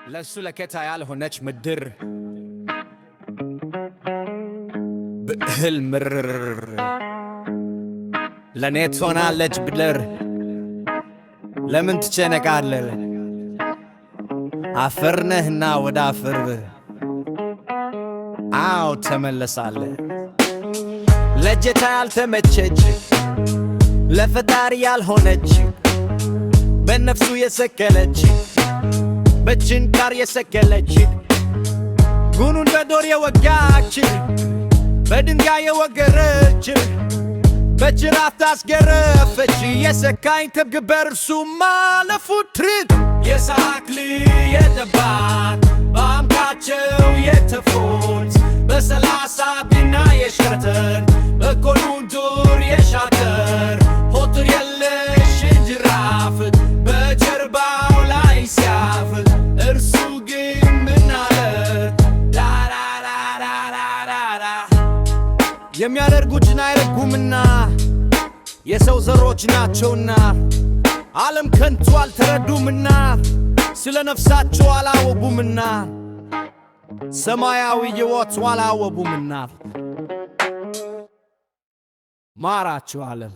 ለሱ ለከታ ያልሆነች ምድር ብእህል ምርር ለኔ ትሆናለች ብድር ለምን ትጨነቃለህ? አፈር ነህና ወደ አፈር አው ተመለሳለህ። ለጌታ ያልተመቸች ለፈጣሪ ያልሆነች በነፍሱ የሰከለች በችንካር የሰከለች ጉኑን በዶር የወጋች በድንጋይ የወገረች በጅራፍ ታስገረፈች የሰካኝ ትብግበር እርሱ ማለፉ ትርት የሳክል የጠባት በአምካቸው የተፎት በሰላሳ ቢና የሸተር በኮኑን ዱር የሻተር ሆቱር የለሽ እንጅራፍ በጀርባው ላይ ሲያፍ እርሱ ግን ምናለ ላላላላላላ የሚያደርጉትን አይረጉምና የሰው ዘሮች ናቸውና ዓለም ከንቱ አልተረዱምና ስለ ነፍሳቸው አላወቡምና ሰማያዊ ሕይወት አላወቡምና ማራቸው ዓለም